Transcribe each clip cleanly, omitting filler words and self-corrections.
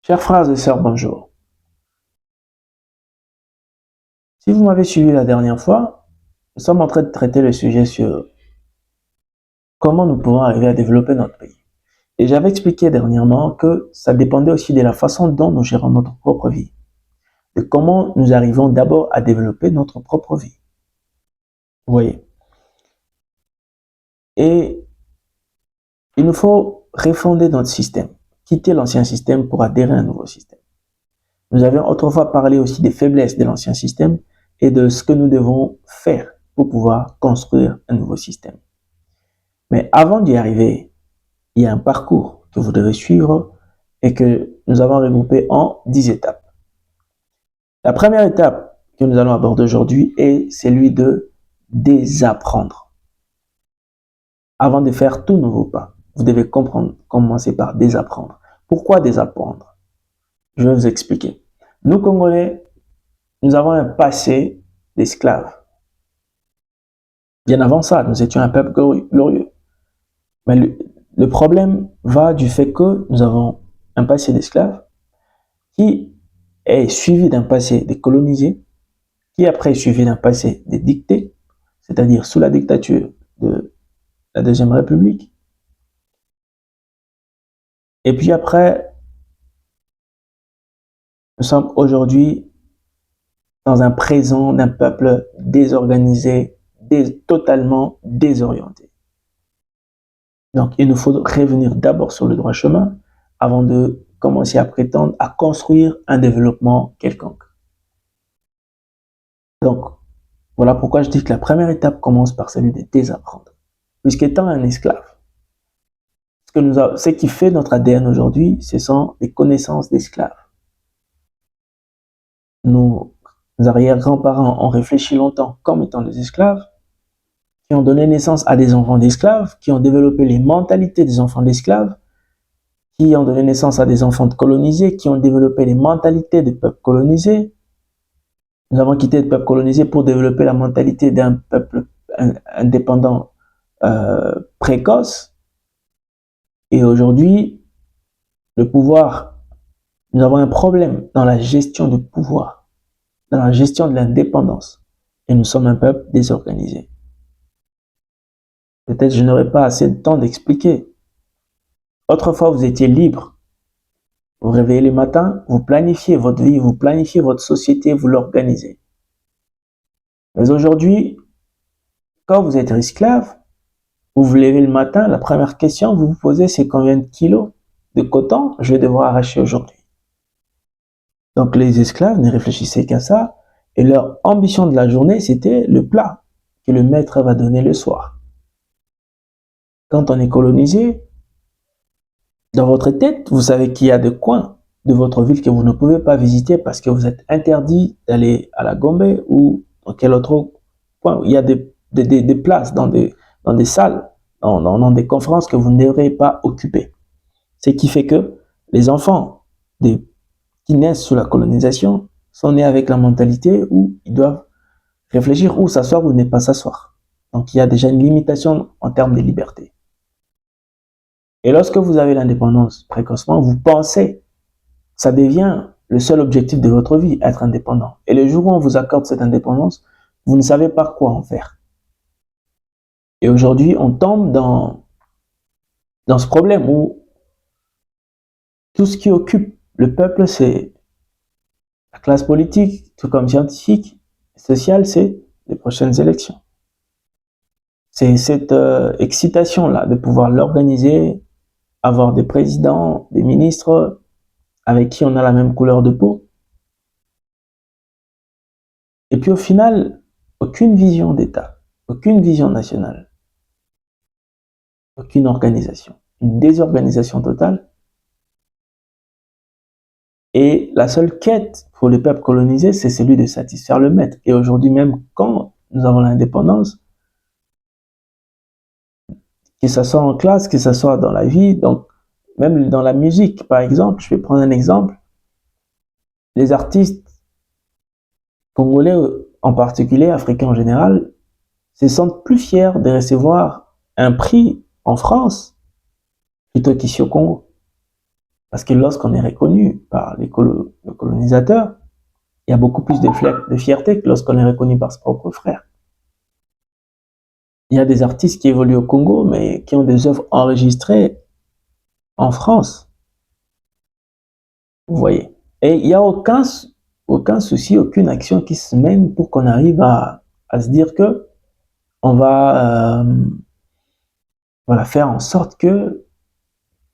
Chers frères et sœurs, bonjour. Si vous m'avez suivi la dernière fois, nous sommes en train de traiter le sujet sur comment nous pouvons arriver à développer notre pays. Et j'avais expliqué dernièrement que ça dépendait aussi de la façon dont nous gérons notre propre vie, de comment nous arrivons d'abord à développer notre propre vie. Vous voyez. Et il nous faut refonder notre système, quitter l'ancien système pour adhérer à un nouveau système. Nous avions autrefois parlé aussi des faiblesses de l'ancien système et de ce que nous devons faire pour pouvoir construire un nouveau système. Mais avant d'y arriver, il y a un parcours que vous devez suivre et que nous avons regroupé en 10 étapes. La première étape que nous allons aborder aujourd'hui est celui de désapprendre. Avant de faire tout nouveau pas, vous devez commencer par désapprendre. Pourquoi désapprendre? Je vais vous expliquer. Nous, Congolais, nous avons un passé d'esclaves. Bien avant ça, nous étions un peuple glorieux. Mais le problème va du fait que nous avons un passé d'esclaves qui est suivi d'un passé des colonisés, qui après est suivi d'un passé des dictés, c'est-à-dire sous la dictature de la Deuxième République. Et puis après, nous sommes aujourd'hui dans un présent d'un peuple désorganisé, totalement désorienté. Donc il nous faut revenir d'abord sur le droit chemin avant de commencer à prétendre à construire un développement quelconque. Donc, voilà pourquoi je dis que la première étape commence par celui de désapprendre. Puisqu'étant un esclave, ce qui fait notre ADN aujourd'hui, ce sont les connaissances d'esclaves. Nos arrière-grands-parents ont réfléchi longtemps comme étant des esclaves, qui ont donné naissance à des enfants d'esclaves, qui ont développé les mentalités des enfants d'esclaves, qui ont donné naissance à des enfants de colonisés, qui ont développé les mentalités des peuples colonisés. Nous avons quitté le peuple colonisé pour développer la mentalité d'un peuple indépendant précoce. Et aujourd'hui, le pouvoir, nous avons un problème dans la gestion du pouvoir, dans la gestion de l'indépendance. Et nous sommes un peuple désorganisé. Peut-être je n'aurai pas assez de temps d'expliquer. Autrefois, vous étiez libre. Vous vous réveillez le matin, vous planifiez votre vie, vous planifiez votre société, vous l'organisez. Mais aujourd'hui, quand vous êtes esclave, vous vous levez le matin, la première question que vous vous posez, c'est combien de kilos de coton je vais devoir arracher aujourd'hui. Donc les esclaves ne réfléchissaient qu'à ça, et leur ambition de la journée, c'était le plat que le maître va donner le soir. Quand on est colonisé, dans votre tête, vous savez qu'il y a des coins de votre ville que vous ne pouvez pas visiter parce que vous êtes interdit d'aller à la Gombe ou dans quel autre coin. Il y a des places dans des salles, dans des conférences que vous ne devrez pas occuper. Ce qui fait que les enfants qui naissent sous la colonisation sont nés avec la mentalité où ils doivent réfléchir où s'asseoir ou ne pas s'asseoir. Donc il y a déjà une limitation en termes de liberté. Et lorsque vous avez l'indépendance précocement, vous pensez, ça devient le seul objectif de votre vie, être indépendant. Et le jour où on vous accorde cette indépendance, vous ne savez pas quoi en faire. Et aujourd'hui, on tombe dans ce problème où tout ce qui occupe le peuple, c'est la classe politique, tout comme scientifique, sociale, c'est les prochaines élections. C'est cette excitation-là de pouvoir l'organiser, avoir des présidents, des ministres avec qui on a la même couleur de peau. Et puis au final, aucune vision d'État, aucune vision nationale, aucune organisation, une désorganisation totale. Et la seule quête pour les peuples colonisés, c'est celui de satisfaire le maître. Et aujourd'hui même, quand nous avons l'indépendance, que ce soit en classe, que ce soit dans la vie, donc même dans la musique, par exemple, je vais prendre un exemple. Les artistes congolais, en particulier, africains en général, se sentent plus fiers de recevoir un prix en France plutôt qu'ici au Congo. Parce que lorsqu'on est reconnu par le colonisateur, il y a beaucoup plus de fierté que lorsqu'on est reconnu par ses propres frères. Il y a des artistes qui évoluent au Congo, mais qui ont des œuvres enregistrées en France. Vous voyez. Et il n'y a aucun souci, aucune action qui se mène pour qu'on arrive à se dire que on va voilà, faire en sorte que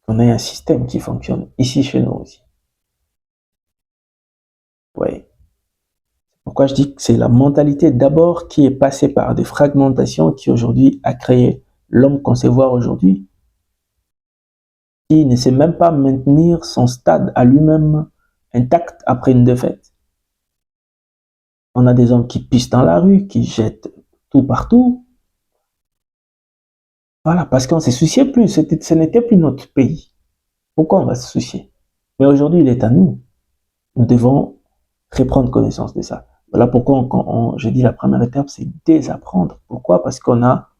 qu'on ait un système qui fonctionne ici chez nous aussi. Vous voyez. Pourquoi je dis que c'est la mentalité d'abord qui est passée par des fragmentations qui aujourd'hui a créé l'homme qu'on sait voir aujourd'hui, qui ne sait même pas maintenir son stade à lui-même intact après une défaite. On a des hommes qui pissent dans la rue, qui jettent tout partout. Voilà, parce qu'on ne s'est soucié plus, ce n'était plus notre pays. Pourquoi on va se soucier? Mais aujourd'hui, il est à nous. Nous devons reprendre connaissance de ça. Voilà pourquoi je dis la première étape, c'est désapprendre. Pourquoi? Parce qu'on a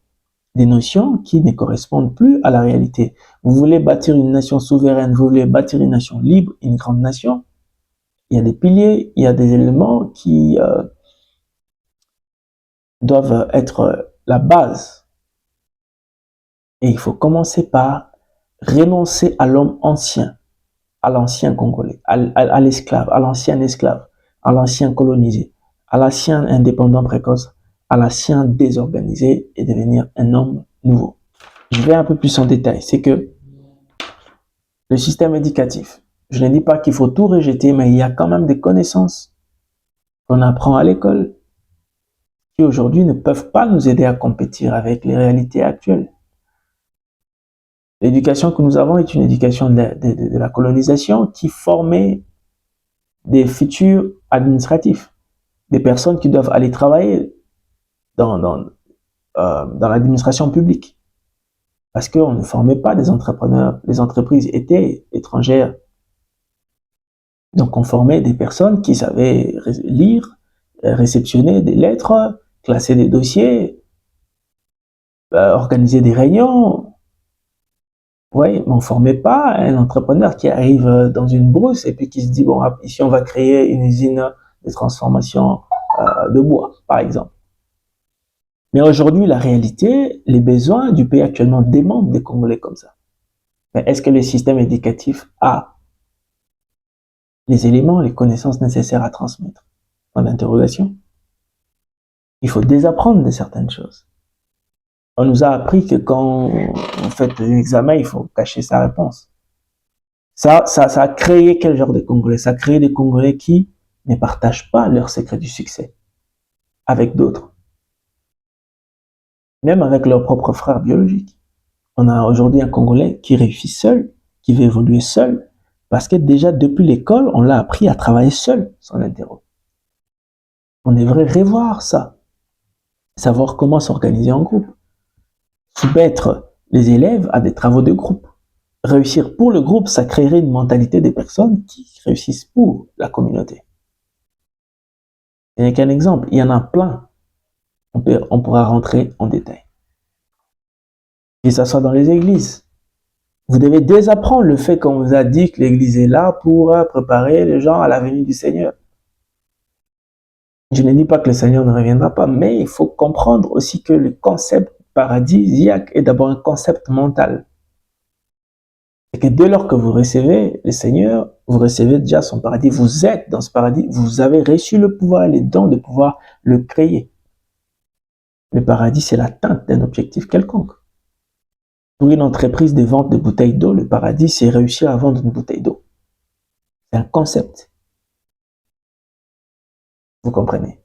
des notions qui ne correspondent plus à la réalité. Vous voulez bâtir une nation souveraine, vous voulez bâtir une nation libre, une grande nation. Il y a des piliers, il y a des éléments qui doivent être la base. Et il faut commencer par renoncer à l'homme ancien, à l'ancien Congolais, à l'esclave, à l'ancien esclave, à l'ancien colonisé, à l'ancien indépendant précoce, à l'ancien désorganisé et devenir un homme nouveau. Je vais un peu plus en détail. C'est que le système éducatif, je ne dis pas qu'il faut tout rejeter, mais il y a quand même des connaissances qu'on apprend à l'école qui aujourd'hui ne peuvent pas nous aider à compétir avec les réalités actuelles. L'éducation que nous avons est une éducation de la colonisation qui formait des futurs administratifs, des personnes qui doivent aller travailler dans l'administration publique. Parce qu'on ne formait pas des entrepreneurs, les entreprises étaient étrangères. Donc on formait des personnes qui savaient lire, réceptionner des lettres, classer des dossiers, organiser des réunions. Oui, mais on ne formait pas un entrepreneur qui arrive dans une brousse et puis qui se dit, bon, ici on va créer une usine de transformation de bois, par exemple. Mais aujourd'hui, la réalité, les besoins du pays actuellement demandent des Congolais comme ça. Mais est-ce que le système éducatif a les éléments, les connaissances nécessaires à transmettre? En interrogation. Il faut désapprendre de certaines choses. On nous a appris que quand on fait un examen, il faut cacher sa réponse. Ça a créé quel genre de Congolais? Ça a créé des Congolais qui ne partagent pas leur secret du succès avec d'autres. Même avec leurs propres frères biologiques. On a aujourd'hui un Congolais qui réussit seul, qui veut évoluer seul, parce que déjà depuis l'école, on l'a appris à travailler seul, sans interro. On devrait revoir ça. Savoir comment s'organiser en groupe. Soumettre les élèves à des travaux de groupe. Réussir pour le groupe, ça créerait une mentalité des personnes qui réussissent pour la communauté. Il n'y a qu'un exemple, il y en a plein. On pourra rentrer en détail. Que ce soit dans les églises. Vous devez désapprendre le fait qu'on vous a dit que l'église est là pour préparer les gens à la venue du Seigneur. Je ne dis pas que le Seigneur ne reviendra pas, mais il faut comprendre aussi que le concept paradisiaque est d'abord un concept mental. Et que dès lors que vous recevez le Seigneur, vous recevez déjà son paradis, vous êtes dans ce paradis, vous avez reçu le pouvoir et les dons de pouvoir le créer. Le paradis, c'est l'atteinte d'un objectif quelconque. Pour une entreprise de vente de bouteilles d'eau, le paradis, c'est réussir à vendre une bouteille d'eau. C'est un concept. Vous comprenez?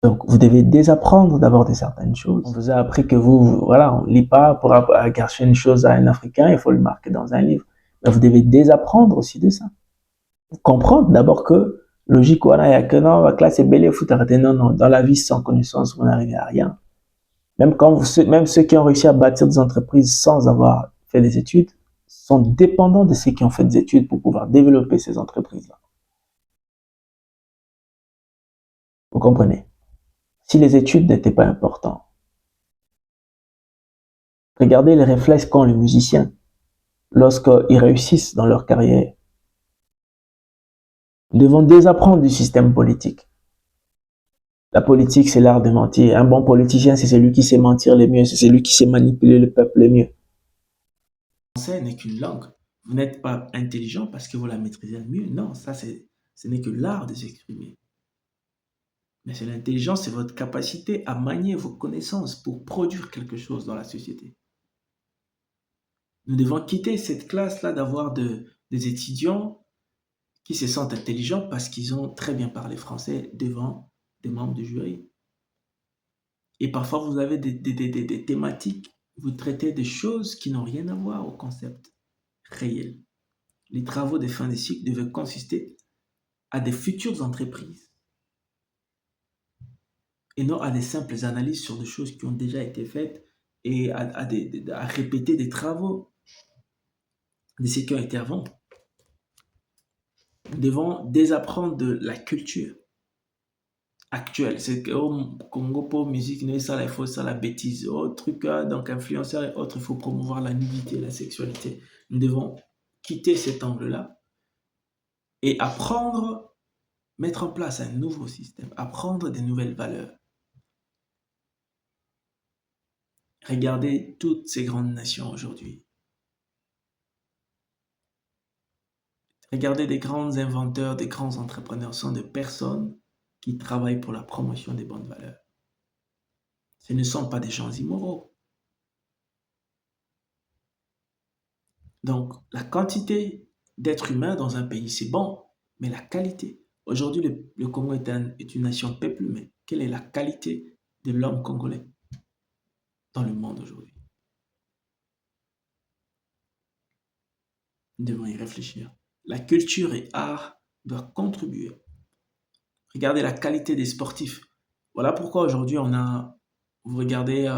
Donc, vous devez désapprendre d'abord de certaines choses. On vous a appris que voilà, on ne lit pas pour cacher une chose à un Africain, il faut le marquer dans un livre. Mais vous devez désapprendre aussi de ça. Comprendre d'abord que, logique, voilà, il y a que non, la classe est belle et fout arrêter. Non, non, dans la vie sans connaissance, vous n'arrivez à rien. Même ceux qui ont réussi à bâtir des entreprises sans avoir fait des études sont dépendants de ceux qui ont fait des études pour pouvoir développer ces entreprises-là. Vous comprenez? Si les études n'étaient pas importantes, regardez les réflexes qu'ont les musiciens. lorsqu'ils réussissent dans leur carrière. Nous devons désapprendre du système politique. La politique, c'est l'art de mentir. Un bon politicien, c'est celui qui sait mentir le mieux, c'est celui qui sait manipuler le peuple le mieux. Le français n'est qu'une langue. Vous n'êtes pas intelligent parce que vous la maîtrisez le mieux. Non, ce n'est que l'art de s'exprimer. Mais c'est l'intelligence, c'est votre capacité à manier vos connaissances pour produire quelque chose dans la société. Nous devons quitter cette classe-là d'avoir des étudiants qui se sentent intelligents parce qu'ils ont très bien parlé français devant des membres du jury. Et parfois, vous avez des thématiques, vous traitez des choses qui n'ont rien à voir au concept réel. Les travaux de fin de cycle devaient consister à des futures entreprises et non à des simples analyses sur des choses qui ont déjà été faites et à répéter des travaux de ce qui ont été avant. Nous devons désapprendre de la culture actuelle. C'est qu'au Congo, pour musique, il faut ça, la bêtise. Autre truc, donc influenceurs et autres, il faut promouvoir la nudité, la sexualité. Nous devons quitter cet angle-là et apprendre, mettre en place un nouveau système, apprendre des nouvelles valeurs. Regardez toutes ces grandes nations aujourd'hui. Regardez des grands inventeurs, des grands entrepreneurs sont des personnes qui travaillent pour la promotion des bonnes valeurs. Ce ne sont pas des gens immoraux. Donc, la quantité d'êtres humains dans un pays, c'est bon, mais la qualité. Aujourd'hui, le Congo est une nation peuplée, mais quelle est la qualité de l'homme congolais dans le monde aujourd'hui? Nous devons y réfléchir. La culture et art doivent contribuer. Regardez la qualité des sportifs. Voilà pourquoi aujourd'hui, vous regardez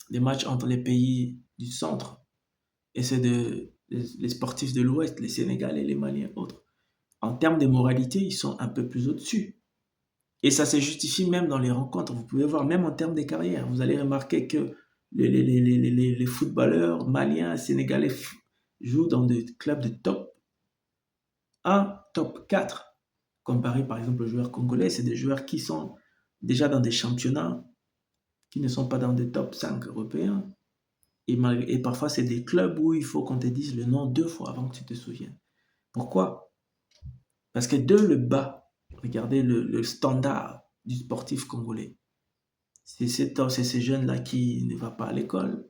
des matchs entre les pays du centre et c'est les sportifs de l'Ouest, les Sénégalais, les Maliens, autres. En termes de moralité, ils sont un peu plus au-dessus. Et ça se justifie même dans les rencontres. Vous pouvez voir, même en termes de carrière, vous allez remarquer que les footballeurs maliens, sénégalais jouent dans des clubs de top 1, top 4. Comparé par exemple aux joueurs congolais, c'est des joueurs qui sont déjà dans des championnats qui ne sont pas dans des top 5 européens. Et parfois, c'est des clubs où il faut qu'on te dise le nom 2 fois avant que tu te souviennes. Pourquoi? Parce que de le bas, regardez le standard du sportif congolais. C'est ces jeunes-là qui ne vont pas à l'école,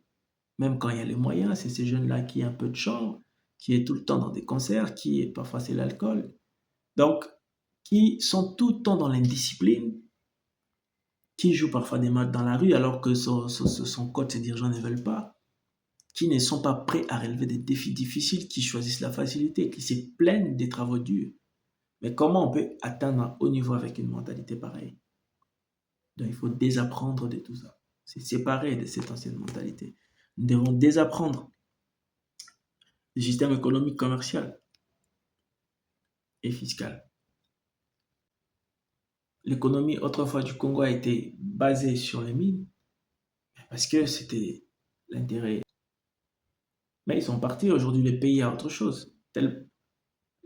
même quand il y a les moyens. C'est ces jeunes-là qui ont un peu de chance, qui est tout le temps dans des concerts, parfois c'est l'alcool. Donc, qui sont tout le temps dans l'indiscipline, qui jouent parfois des matchs dans la rue alors que son coach, ses dirigeants ne veulent pas, qui ne sont pas prêts à relever des défis difficiles, qui choisissent la facilité, qui se plaignent des travaux durs. Mais comment on peut atteindre un haut niveau avec une mentalité pareille? Donc il faut désapprendre de tout ça. C'est séparer de cette ancienne mentalité. Nous devons désapprendre le système économique, commercial et fiscal. L'économie autrefois du Congo a été basée sur les mines parce que c'était l'intérêt. Mais ils sont partis. Aujourd'hui, le pays a autre chose.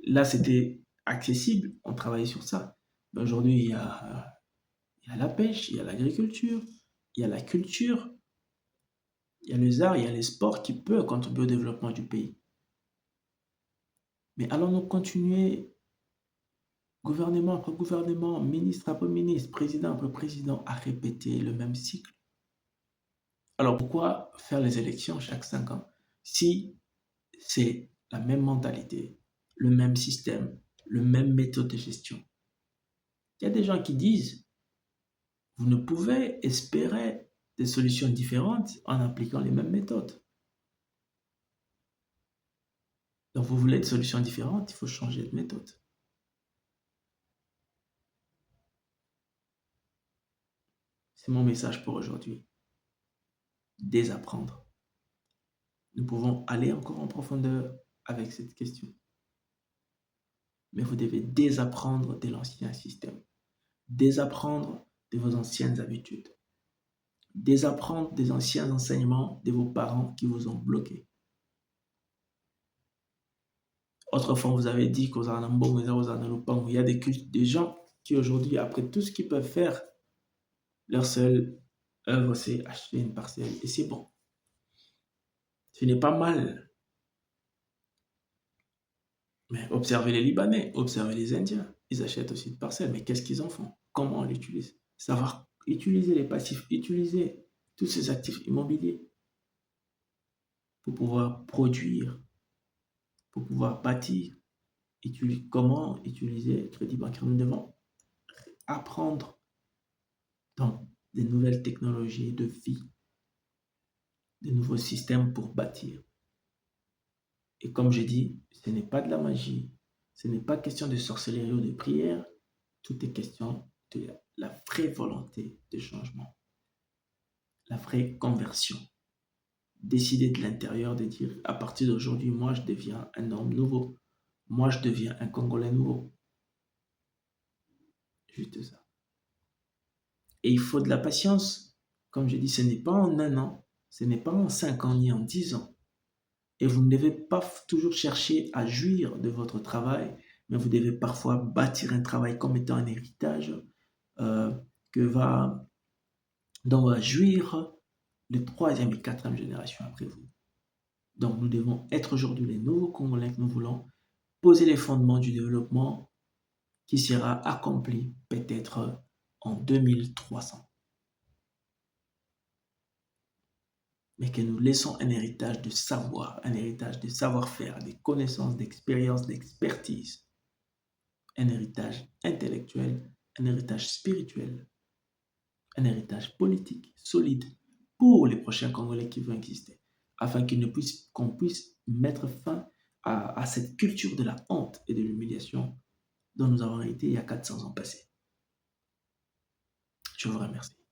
Là, c'était accessible. On travaillait sur ça. Mais aujourd'hui, il y a la pêche, il y a l'agriculture, il y a la culture, il y a les arts, il y a les sports qui peuvent contribuer au développement du pays. Mais allons-nous continuer, gouvernement après gouvernement, ministre après ministre, président après président, à répéter le même cycle? Alors pourquoi faire les élections chaque 5 ans si c'est la même mentalité, le même système, le même méthode de gestion? Il y a des gens qui disent, vous ne pouvez espérer des solutions différentes en appliquant les mêmes méthodes. Donc vous voulez des solutions différentes, il faut changer de méthode. C'est mon message pour aujourd'hui. Désapprendre. Nous pouvons aller encore en profondeur avec cette question. Mais vous devez désapprendre de l'ancien système. Désapprendre de vos anciennes habitudes. Désapprendre des anciens enseignements de vos parents qui vous ont bloqué. Autrefois, vous avez dit qu'aux Anambong, aux Analopang, il y a des gens qui aujourd'hui, après tout ce qu'ils peuvent faire, leur seule œuvre, c'est acheter une parcelle. Et c'est bon. Ce n'est pas mal. Mais observez les Libanais, observez les Indiens. Ils achètent aussi une parcelle. Mais qu'est-ce qu'ils en font? Comment on l'utilise? Savoir utiliser les passifs, utiliser tous ces actifs immobiliers pour pouvoir produire, pour pouvoir bâtir. Comment utiliser le crédit bancaire? Nous devons apprendre dans des nouvelles technologies de vie, de nouveaux systèmes pour bâtir. Et comme j'ai dit, ce n'est pas de la magie, ce n'est pas question de sorcellerie ou de prière, tout est question de la vraie volonté de changement, la vraie conversion. Décider de l'intérieur de dire à partir d'aujourd'hui, moi je deviens un homme nouveau, moi je deviens un Congolais nouveau. Juste ça. Et il faut de la patience. Comme je dis, ce n'est pas en un an, ce n'est pas en 5 ans ni en 10 ans. Et vous ne devez pas toujours chercher à jouir de votre travail, mais vous devez parfois bâtir un travail comme étant un héritage euh, dont va jouir le troisième et quatrième génération après vous. Donc nous devons être aujourd'hui les nouveaux Congolais que nous voulons, poser les fondements du développement qui sera accompli peut-être en 2300. Mais que nous laissons un héritage de savoir, un héritage de savoir-faire, des connaissances, d'expérience, d'expertise, un héritage intellectuel, un héritage spirituel, un héritage politique solide pour les prochains Congolais qui vont exister, afin qu'on puisse mettre fin à cette culture de la honte et de l'humiliation dont nous avons été il y a 400 ans passés. Je vous remercie.